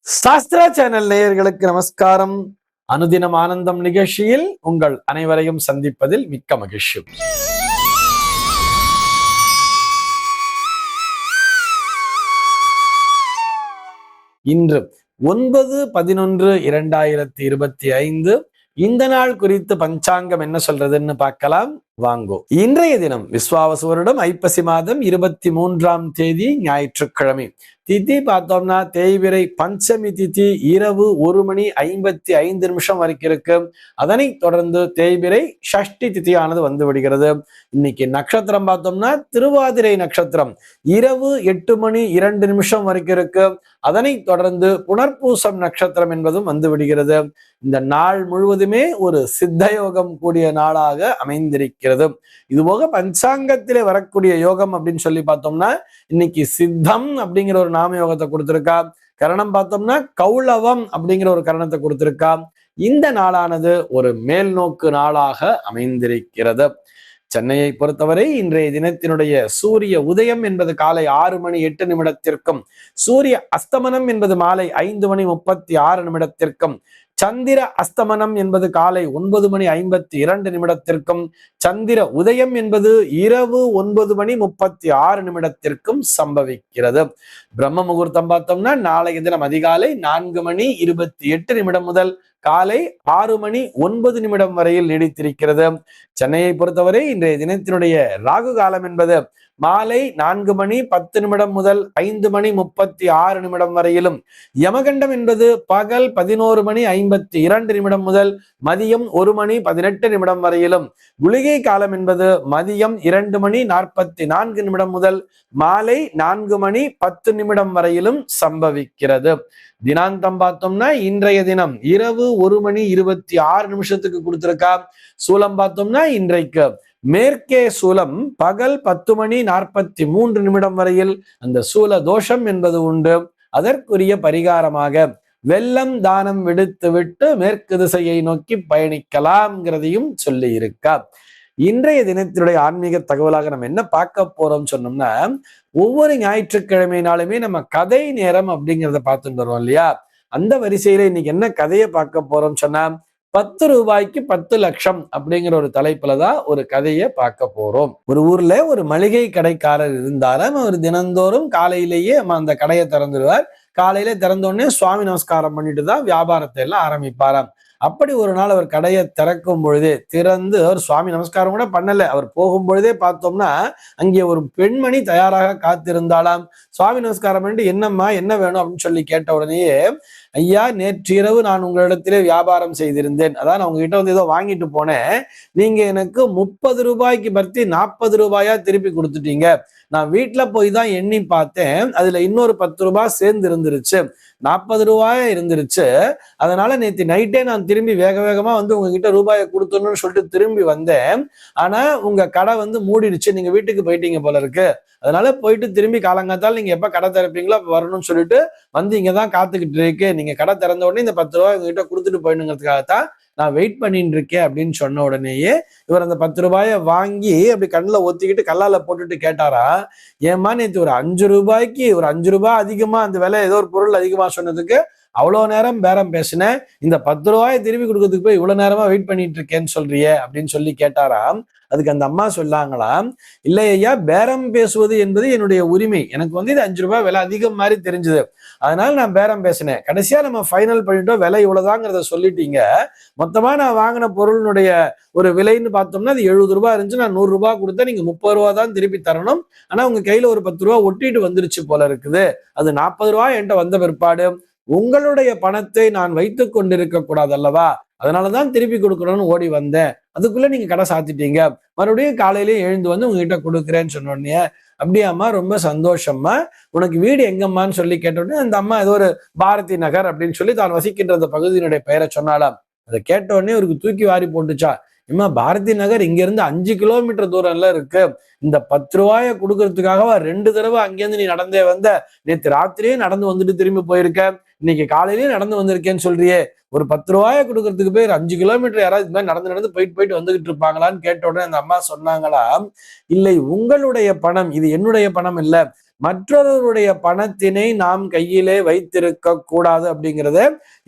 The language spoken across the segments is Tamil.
சாஸ்திரா சேனல் நேயர்களுக்கு நமஸ்காரம். அனுதினம் ஆனந்தம் நிகழ்ச்சியில் உங்கள் அனைவரையும் சந்திப்பதில் மிக்க மகிழ்ச்சி. இன்று 9/11/2025 இந்த நாள் குறித்து பஞ்சாங்கம் என்ன சொல்றதுன்னு பார்க்கலாம் வாங்கோ. இன்றைய தினம் விஸ்வாவசு வருடம் ஐப்பசி மாதம் 23ஆம் தேதி ஞாயிற்றுக்கிழமை. திதி பார்த்தோம்னா தேய்பிறை பஞ்சமி திதி இரவு 1:55 வரைக்கும் இருக்கு. அதனை தொடர்ந்து தேய்பிறை ஷஷ்டி திதியானது வந்து விடுகிறது. இன்னைக்கு நட்சத்திரம் பார்த்தோம்னா திருவாதிரை நட்சத்திரம் இரவு 8:02 வரைக்கும் இருக்கு. அதனை தொடர்ந்து புனர்பூசம் நட்சத்திரம் என்பதும் வந்து விடுகிறது. இந்த நாள் முழுவதுமே ஒரு சித்தயோகம் கூடிய நாளாக அமைந்திருக்கிறது. இதுபோக பஞ்சாங்கத்திலே வரக்கூடிய யோகம் அப்படின்னு சொல்லி பார்த்தோம்னா இன்னைக்கு சித்தம் அப்படிங்கிற ஒரு நாம யோகத்தை கொடுத்திருக்கா. கரணம் பார்த்தோம்னா கௌளவம் அப்படிங்கிற ஒரு கரணத்தை கொடுத்திருக்கா. இந்த நாளானது ஒரு மேல் நோக்கு நாளாக அமைந்திருக்கிறது. சென்னையை பொறுத்தவரை இன்றைய தினத்தினுடைய சூரிய உதயம் என்பது காலை 6:08 சூரிய அஸ்தமனம் என்பது மாலை 5:36 சந்திர அஸ்தமனம் என்பது காலை 9:52 சந்திர உதயம் என்பது இரவு 9:36 சம்பவிக்கிறது. பிரம்ம முகூர்த்தம் பார்த்தோம்னா நாளைய தினம் அதிகாலை 4:28 முதல் காலை 6:09 வரையில் நீடித்திருக்கிறது. சென்னையை பொறுத்தவரை இன்றைய தினத்தினுடைய ராகு காலம் என்பது மாலை 4:10 முதல் 5:36 வரையிலும், யமகண்டம் என்பது பகல் 11:52 முதல் மதியம் 1:18 வரையிலும், குளிகை காலம் என்பது மதியம் 2:44 முதல் மாலை 4:10 வரையிலும் சம்பவிக்கிறது. தினாந்தம் பார்த்தோம்னா இன்றைய தினம் இரவு 1:26 கொடுத்திருக்கா. சூலம் பார்த்தோம்னா இன்றைக்கு மேற்கே சூலம் பகல் 10:43 வரையில் அந்த சூல தோஷம் என்பது உண்டு. அதற்குரிய பரிகாரமாக வெள்ளம் தானம் விடுத்து விட்டு மேற்கு திசையை நோக்கி பயணிக்கலாம்ங்கிறதையும் சொல்லி இருக்கா. இன்றைய தினத்தினுடைய ஆன்மீக தகவலாக நம்ம என்ன பார்க்க போறோம் சொன்னோம்னா, ஒவ்வொரு ஞாயிற்றுக்கிழமை நாளுமே நம்ம கதை நேரம் அப்படிங்கிறத பார்த்துட்டு வரோம் இல்லையா. அந்த வரிசையில இன்னைக்கு என்ன கதையை பார்க்க போறோம் சொன்னா, 10 ரூபாய்க்கு 10 லட்சம் அப்படிங்கிற ஒரு தலைப்புலதான் ஒரு கதையை பார்க்க போறோம். ஒரு ஊர்ல ஒரு மளிகை கடைக்காரர் இருந்தாலும் அவர் தினந்தோறும் காலையிலேயே அந்த கடையை திறந்துடுவார். காலையில திறந்தோடனே சுவாமி நமஸ்காரம் பண்ணிட்டு தான் வியாபாரத்தை எல்லாம் ஆரம்பிப்பாராம். அப்படி ஒரு நாள் அவர் கடையை திறக்கும் பொழுதே திறந்து அவர் சுவாமி நமஸ்காரம் கூட பண்ணல. அவர் போகும் பொழுதே பார்த்தோம்னா அங்கே ஒரு பெண்மணி தயாராக காத்திருந்தாலாம். சுவாமி நமஸ்காரம் பண்ணிட்டு என்னம்மா என்ன வேணும் அப்படின்னு சொல்லி கேட்ட உடனேயே, ஐயா நேற்றிரவு நான் உங்களிடத்திலே வியாபாரம் செய்திருந்தேன், அதான் நான் உங்ககிட்ட வந்து ஏதோ வாங்கிட்டு போனேன், நீங்க எனக்கு 30 ரூபாய்க்கு பர்த்தி 40 ரூபாயா திருப்பி கொடுத்துட்டீங்க. நான் வீட்டுல போய் தான் எண்ணி பார்த்தேன், அதுல இன்னொரு 10 ரூபாய் சேர்ந்து இருந்துருச்சு, 40 ரூபாயா இருந்துருச்சு. அதனால நேற்று நைட்டே நான் திரும்பி வேக வேகமா வந்து உங்ககிட்ட ரூபாயை கொடுத்துடணும்னு சொல்லிட்டு திரும்பி வந்தேன். ஆனா உங்க கடை வந்து மூடிடுச்சு, நீங்க வீட்டுக்கு போயிட்டீங்க போல இருக்கு. அதனால போயிட்டு திரும்பி காலங்காத்தால் நீங்க எப்ப கடை திறப்பீங்களோ வரணும்னு சொல்லிட்டு வந்து இங்கதான் காத்துக்கிட்டு இருக்கு. நீங்க கடை திறந்த உடனே இந்த 10 ரூபாய் உங்ககிட்ட கொடுத்துட்டு போயிடுங்கிறதுக்காகத்தான் நான் வெயிட் பண்ணிட்டு இருக்கேன் அப்படின்னு சொன்ன உடனேயே இவர் அந்த 10 ரூபாயை வாங்கி அப்படி கண்ணில் ஒத்திக்கிட்டு கல்லால போட்டுட்டு கேட்டாரா, ஏமா நேற்று ஒரு 5 ரூபாய்க்கு ஒரு 5 ரூபாய் அதிகமா அந்த விலை ஏதோ ஒரு பொருள் அதிகமா சொன்னதுக்கு அவ்வளவு நேரம் பேரம் பேசினேன், இந்த 10 ரூபாயை திருப்பி கொடுக்கறதுக்கு போய் இவ்வளவு நேரமா வெயிட் பண்ணிட்டு இருக்கேன்னு சொல்றியே அப்படின்னு சொல்லி கேட்டாராம். அதுக்கு அந்த அம்மா சொல்லாங்களாம், இல்லை ஐயா, பேரம் பேசுவது என்பது என்னுடைய உரிமை, எனக்கு வந்து இது 5 ரூபாய் விலை அதிகம் மாதிரி தெரிஞ்சது, அதனால நான் பேரம் பேசினேன். கடைசியா நம்ம ஃபைனல் பண்ணிட்டோம், விலை இவ்வளவுதாங்கிறத சொல்லிட்டீங்க. மொத்தமா நான் வாங்கின பொருளினுடைய ஒரு விலைன்னு பார்த்தோம்னா அது 70 ரூபாய் இருந்துச்சு, நான் 100 ரூபாய் கொடுத்தா நீங்க 30 ரூபாய் தான் திருப்பி தரணும். ஆனா உங்க கையில ஒரு 10 ரூபாய் ஒட்டிட்டு வந்துருச்சு போல இருக்குது, அது 40 ரூபாய் என்கிட்ட வந்த பிற்பாடு உங்களுடைய பணத்தை நான் வைத்துக் கொண்டிருக்க கூடாது அல்லவா, அதனாலதான் திருப்பி கொடுக்கணும்னு ஓடி வந்தேன், அதுக்குள்ள நீங்க கடை சாத்திட்டீங்க, மறுபடியும் காலையிலேயே எழுந்து வந்து உங்ககிட்ட கொடுக்குறேன்னு சொன்ன உடனே, அப்படியாம்மா ரொம்ப சந்தோஷம்மா, உனக்கு வீடு எங்கம்மான்னு சொல்லி கேட்ட உடனே அந்த அம்மா ஏதோ ஒரு பாரதி நகர் அப்படின்னு சொல்லி தான் வசிக்கின்ற அந்த பகுதியினுடைய பெயரை சொன்னாலாம். அதை கேட்ட உடனே அவருக்கு தூக்கி வாரி போட்டுச்சா, இம்மா பாரதி நகர் இங்க இருந்து 5 கிலோமீட்டர் தூரம்ல இருக்கு, இந்த 10 ரூபாயை கொடுக்கறதுக்காகவா 2 தடவை அங்கேருந்து நீ நடந்தே வந்த, நேற்று ராத்திரியே நடந்து வந்துட்டு திரும்பி போயிருக்க, இன்னைக்கு காலையிலேயே நடந்து வந்திருக்கேன்னு சொல்றியே, ஒரு 10 ரூபாயை கொடுக்கறதுக்கு போய் 5 கிலோமீட்டர் யாராவது இது மாதிரி நடந்து போயிட்டு வந்துகிட்டு இருப்பாங்களான்னு கேட்ட உடனே அந்த அம்மா சொன்னாங்களா, இல்லை உங்களுடைய பணம், இது என்னுடைய பணம் இல்ல, மற்றொருவருடைய பணத்தினை நாம் கையிலே வைத்திருக்க கூடாது அப்படிங்கிறத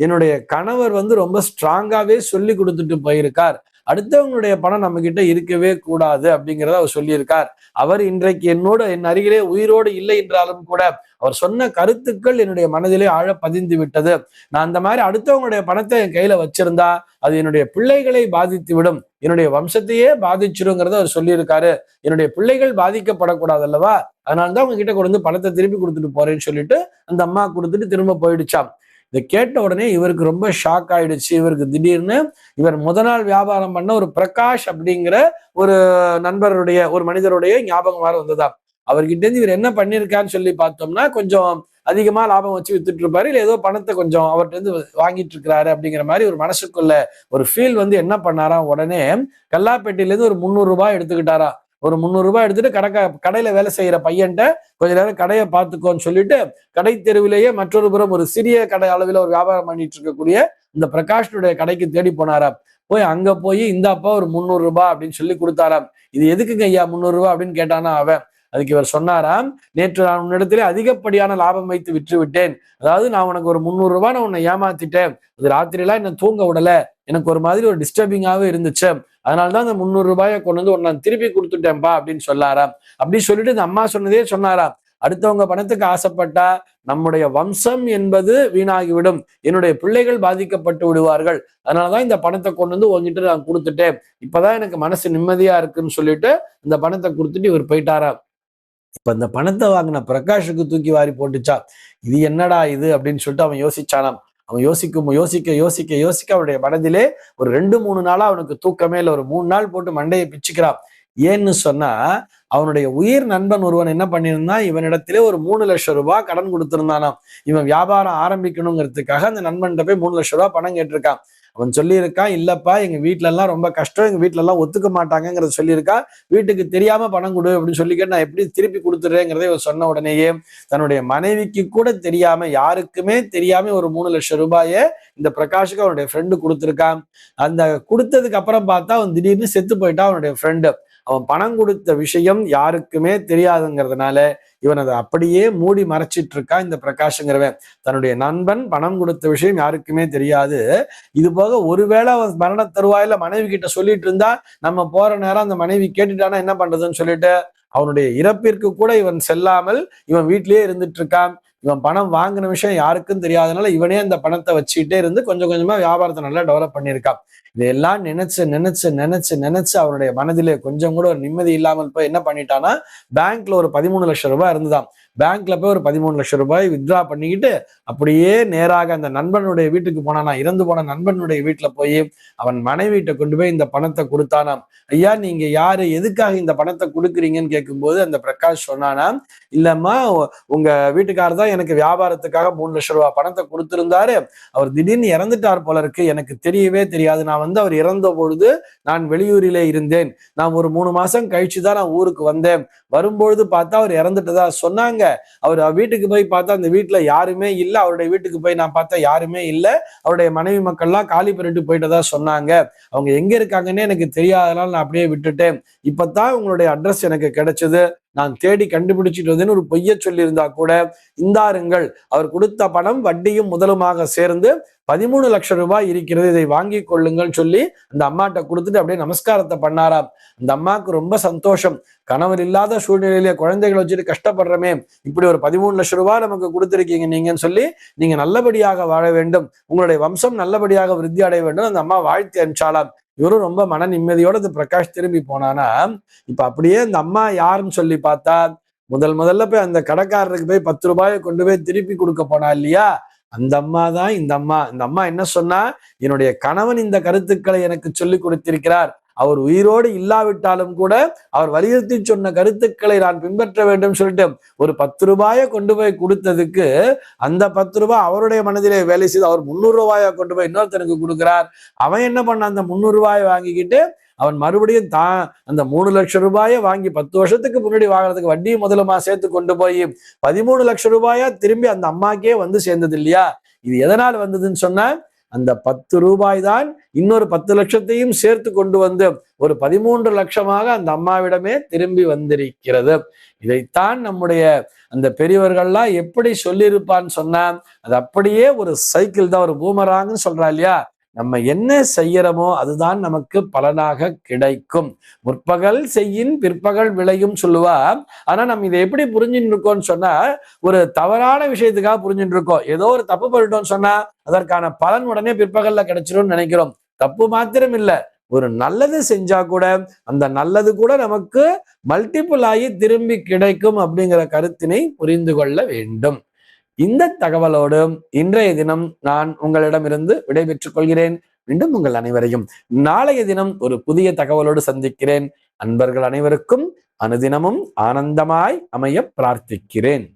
என்னுடைய கணவர் ரொம்ப ஸ்ட்ராங்காவே சொல்லி கொடுத்துட்டு போயிருக்கார். அடுத்தவங்களுடைய பணம் நம்ம கிட்ட இருக்கவே கூடாது அப்படிங்கிறத அவர் சொல்லியிருக்கார். அவர் இன்றைக்கு என் அருகிலே உயிரோடு இல்லை என்றாலும் கூட அவர் சொன்ன கருத்துக்கள் என்னுடைய மனதிலே ஆழ பதிந்து விட்டது. நான் அந்த மாதிரி அடுத்தவங்களுடைய பணத்தை என் கையில வச்சிருந்தா அது என்னுடைய பிள்ளைகளை பாதித்து விடும், என்னுடைய வம்சத்தையே பாதிச்சிருங்கிறத அவர் சொல்லியிருக்காரு. என்னுடைய பிள்ளைகள் பாதிக்கப்படக்கூடாது அல்லவா, அதனாலதான் அவங்க கிட்ட கொண்டு வந்து பணத்தை திருப்பி கொடுத்துட்டு போறேன்னு சொல்லிட்டு அந்த அம்மா கொடுத்துட்டு திரும்ப போயிடுச்சாம். இதை கேட்ட உடனே இவருக்கு ரொம்ப ஷாக் ஆயிடுச்சு. இவருக்கு திடீர்னு இவர் நாள் வியாபாரம் பண்ண ஒரு பிரகாஷ் அப்படிங்கிற ஒரு நண்பருடைய ஒரு மனிதருடைய ஞாபகம் வேற வந்ததா. அவர்கிட்ட இருந்து இவர் என்ன பண்ணிருக்கான்னு சொல்லி பார்த்தோம்னா, கொஞ்சம் அதிகமா லாபம் வச்சு வித்துட்டு இருப்பாரு, இல்ல ஏதோ பணத்தை கொஞ்சம் அவர்கிட்ட இருந்து வாங்கிட்டு இருக்கிறாரு அப்படிங்கிற மாதிரி ஒரு மனசுக்குள்ள ஒரு ஃபீல் என்ன பண்ணாராம், உடனே கல்லாப்பேட்டையில இருந்து ஒரு 300 ரூபாய் எடுத்துக்கிட்டாரா. ஒரு 300 ரூபாய் எடுத்துட்டு கடையில வேலை செய்யற பையன்ட்ட கொஞ்ச நேரம் கடையை பார்த்துக்கோன்னு சொல்லிட்டு கடை தெருவிலேயே மற்றொரு புறம் ஒரு சிறிய கடை அளவில் ஒரு வியாபாரம் பண்ணிட்டு இருக்கக்கூடிய இந்த பிரகாஷனுடைய கடைக்கு தேடி போனாராம். அங்க போய் இந்த அப்பா ஒரு 300 ரூபாய் அப்படின்னு சொல்லி கொடுத்தாராம். இது எதுக்குங்க ஐயா 300 ரூபாய் அப்படின்னு கேட்டானா அவன். அதுக்கு இவர் சொன்னாராம், நேற்று நான் உன்னிடத்திலே அதிகப்படியான லாபம் வைத்து விற்று விட்டேன். அதாவது நான் உனக்கு ஒரு 300 ரூபாய் நான் உன்னை ஏமாத்திட்டேன். அது ராத்திரியெல்லாம் என்ன தூங்க விடல, எனக்கு ஒரு மாதிரி ஒரு டிஸ்டர்பிங்காவே இருந்துச்சு, அதனாலதான் அந்த 300 ரூபாயை கொண்டு வந்து நான் திருப்பி கொடுத்துட்டேன்பா அப்படின்னு சொல்லாராம். அப்படி சொல்லிட்டு இந்த அம்மா சொன்னதே சொன்னாராம், அடுத்தவங்க பணத்துக்கு ஆசைப்பட்டா நம்முடைய வம்சம் என்பது வீணாகிவிடும், என்னுடைய பிள்ளைகள் பாதிக்கப்பட்டு விடுவார்கள், அதனாலதான் இந்த பணத்தை கொண்டு வந்து உங்ககிட்ட நான் கொடுத்துட்டேன், இப்பதான் எனக்கு மனசு நிம்மதியா இருக்குன்னு சொல்லிட்டு இந்த பணத்தை கொடுத்துட்டு இவர் போயிட்டாராம். இப்ப இந்த பணத்தை வாங்கின பிரகாஷுக்கு தூக்கி வாரி போட்டுச்சா. இது என்னடா இது அப்படின்னு சொல்லிட்டு அவன் யோசிச்சானாம். அவன் யோசிக்க அவருடைய மனதிலே ஒரு 2-3 நாளா அவனுக்கு தூக்கமே இல்லை. ஒரு 3 நாள் போட்டு மண்டையை பிச்சுக்கிறான். ஏன்னு சொன்னா, அவனுடைய உயிர் நண்பன் ஒருவன் என்ன பண்ணியிருந்தான், இவனிடத்திலே ஒரு 3 லட்சம் ரூபாய் கடன் கொடுத்திருந்தானாம். இவன் வியாபாரம் ஆரம்பிக்கணுங்கிறதுக்காக அந்த நண்பன்கிட்ட போய் 3 லட்சம் ரூபாய் பணம் கேட்டிருக்கான். அவன் சொல்லியிருக்கான், இல்லப்பா எங்க வீட்டுல எல்லாம் ரொம்ப கஷ்டம், எங்க வீட்டுல எல்லாம் ஒத்துக்க மாட்டாங்கிறத சொல்லியிருக்கான், வீட்டுக்கு தெரியாம பணம் கொடு அப்படின்னு சொல்லிக்கிட்டு நான் எப்படி திருப்பி கொடுத்துடுறேங்கிறத இவன் சொன்ன உடனேயே தன்னுடைய மனைவிக்கு கூட தெரியாம, யாருக்குமே தெரியாம ஒரு 3 லட்சம் ரூபாயை இந்த பிரகாஷுக்கு அவனுடைய ஃப்ரெண்டு கொடுத்துருக்கான். அந்த கொடுத்ததுக்கு அப்புறம் பார்த்தா அவன் திடீர்னு செத்து போயிட்டான் அவனுடைய ஃப்ரெண்டு. அவன் பணம் கொடுத்த விஷயம் யாருக்குமே தெரியாதுங்கிறதுனால இவன் அதை அப்படியே மூடி மறைச்சிட்டு இருக்கான். இந்த பிரகாஷ்ங்கிறவன் தன்னுடைய நண்பன் பணம் கொடுத்த விஷயம் யாருக்குமே தெரியாது. இது போக ஒருவேளை அவன் மரண தருவாயில மனைவி கிட்ட சொல்லிட்டு இருந்தா, நம்ம போற நேரம் அந்த மனைவி கேட்டுட்டானா என்ன பண்றதுன்னு சொல்லிட்டு அவனுடைய இறப்பிற்கு கூட இவன் செல்லாமல் இவன் வீட்லயே இருந்துட்டு இருக்கான். இவன் பணம் வாங்கின விஷயம் யாருக்கும் தெரியாதனால இவனே அந்த பணத்தை வச்சுக்கிட்டே இருந்து கொஞ்சம் கொஞ்சமா வியாபாரத்தை நல்லா டெவலப் பண்ணியிருக்கான். இதையெல்லாம் நினைச்சு அவருடைய மனதிலே கொஞ்சம் கூட ஒரு நிம்மதி இல்லாமல் போய் என்ன பண்ணிட்டானா, பேங்க்ல ஒரு 13 லட்சம் ரூபாய் இருந்துதான். பேங்க்ல போய் ஒரு 13 லட்சம் ரூபாய் வித்ட்ரா பண்ணிக்கிட்டு அப்படியே நேராக அந்த நண்பனுடைய வீட்டுக்கு போனானா. இறந்து போன நண்பனுடைய வீட்டுல போய் அவன் மனைவிட்ட கொண்டு போய் இந்த பணத்தை கொடுத்தானாம். ஐயா நீங்க யாரு, எதுக்காக இந்த பணத்தை கொடுக்குறீங்கன்னு கேட்கும்போது அந்த பிரகாஷ் சொன்னானாம், இல்லம்மா உங்க வீட்டுக்காரர் தான் எனக்கு வியாபாரத்துக்காக 3 லட்சம் ரூபாய் பணத்தை கொடுத்திருந்தாரு, அவர் திடீர்னு இறந்துட்டார் போல இருக்கு, எனக்கு தெரியவே தெரியாது, நான் அவர் இறந்த பொழுது நான் வெளியூரிலே இருந்தேன், நான் ஒரு 3 மாசம் கழிச்சுதான் நான் ஊருக்கு வந்தேன், வரும்பொழுது பார்த்தா அவர் இறந்துட்டதா சொன்னாங்க, அவர் வீட்டுக்கு போய் பார்த்தா அந்த வீட்டுல யாருமே இல்லை, அவருடைய வீட்டுக்கு போய் நான் பார்த்தா யாருமே இல்லை, அவருடைய மனைவி மக்கள்லாம் காலி பண்ணிட்டு போயிட்டதா சொன்னாங்க, அவங்க எங்க இருக்காங்கன்னே எனக்கு தெரியாதனால நான் அப்படியே விட்டுட்டேன், இப்பதான் உங்களுடைய அட்ரஸ் எனக்கு கிடைச்சது, நான் தேடி கண்டுபிடிச்சிட்டு வந்தேன்னு ஒரு பொய்ய சொல்லி இருந்தா கூட இந்தாருங்கள், அவர் கொடுத்த பணம் வட்டியும் முதலுமாக சேர்ந்து 13 லட்சம் ரூபாய் இருக்கிறது, இதை வாங்கி கொள்ளுங்கள் சொல்லி அந்த அம்மாட்ட கொடுத்துட்டு அப்படியே நமஸ்காரத்தை பண்ணாராம். அந்த அம்மாவுக்கு ரொம்ப சந்தோஷம். கணவர் இல்லாத சூழ்நிலையில குழந்தைகளை வச்சுட்டு கஷ்டப்படுறமே, இப்படி ஒரு 13 லட்சம் ரூபாய் நமக்கு கொடுத்துருக்கீங்க நீங்கன்னு சொல்லி, நீங்க நல்லபடியாக வாழ வேண்டும், உங்களுடைய வம்சம் நல்லபடியாக விருத்தி அடைய வேண்டும் அந்த அம்மா வாழ்த்தி அனுப்பிச்சாலாம். இவரும் ரொம்ப மன நிம்மதியோட இந்த பிரகாஷ் திரும்பி போனானா. இப்ப அப்படியே அந்த அம்மா யாருன்னு சொல்லி பார்த்தா, முதல்ல போய் அந்த கடைக்காரருக்கு போய் 10 ரூபாயை கொண்டு போய் திருப்பி கொடுக்க போனா இல்லையா, அந்த அம்மா தான் இந்த அம்மா. இந்த அம்மா என்ன சொன்னா, என்னுடைய கணவன் இந்த கருத்துக்களை எனக்கு சொல்லி கொடுத்திருக்கிறார், அவர் உயிரோடு இல்லாவிட்டாலும் கூட அவர் வலியுறுத்தி சொன்ன கருத்துக்களை நான் பின்பற்ற வேண்டும் சொல்லிட்டு ஒரு 10 ரூபாயை கொண்டு போய் கொடுத்ததுக்கு அந்த 10 ரூபாய் அவருடைய மனதிலே வேலை செய்து அவர் 300 ரூபாயை கொண்டு போய் இன்னொருத்தனுக்கு கொடுக்கிறார். அவன் என்ன பண்ண, அந்த 300 ரூபாயை வாங்கிக்கிட்டு அவன் மறுபடியும் தான் அந்த 3 லட்சம் ரூபாயை வாங்கி 10 வருஷத்துக்கு முன்னாடி வாங்குறதுக்கு வட்டி முதலுமா சேர்த்து கொண்டு போய் 13 லட்சம் ரூபாயா திரும்பி அந்த அம்மாக்கே வந்து சேர்ந்தது இல்லையா. இது எதனால் வந்ததுன்னு சொன்னா, அந்த 10 ரூபாய் தான் இன்னொரு 10 லட்சத்தையும் சேர்த்து கொண்டு வந்து ஒரு 13 லட்சமாக அந்த அம்மாவிடமே திரும்பி வந்திருக்கிறது. இதைத்தான் நம்முடைய அந்த பெரியவர்கள்லாம் எப்படி சொல்லியிருப்பான்னு சொன்னா, அது அப்படியே ஒரு சைக்கிள் தான், ஒரு பூமராங்னு சொல்றா இல்லையா? நம்ம என்ன செய்யறோமோ அதுதான் நமக்கு பலனாக கிடைக்கும். முற்பகல் செய்யின் பிற்பகல் விளையும் சொல்லுவா. ஆனா நம்ம இதை எப்படி புரிஞ்சுட்டு இருக்கோம்னு சொன்னா, ஒரு தவறான விஷயத்துக்காக புரிஞ்சுட்டு இருக்கோம். ஏதோ ஒரு தப்பு பண்ணிட்டோம்னு சொன்னா அதற்கான பலன் உடனே பிற்பகல்ல கிடைச்சிரும்னு நினைக்கிறோம். தப்பு மாத்திரம் இல்ல, ஒரு நல்லது செஞ்சா கூட அந்த நல்லது கூட நமக்கு மல்டிபிள் ஆகி திரும்பி கிடைக்கும் அப்படிங்கிற கருத்தினை புரிந்து கொள்ள வேண்டும். இந்த தகவலோடு இன்றைய தினம் நான் உங்களிடமிருந்து விடைபெற்றுக் கொள்கிறேன். மீண்டும் உங்கள் அனைவரையும் நாளைய தினம் ஒரு புதிய தகவலோடு சந்திக்கிறேன். அன்பர்கள் அனைவருக்கும் அனுதினமும் ஆனந்தமாய் அமைய பிரார்த்திக்கிறேன்.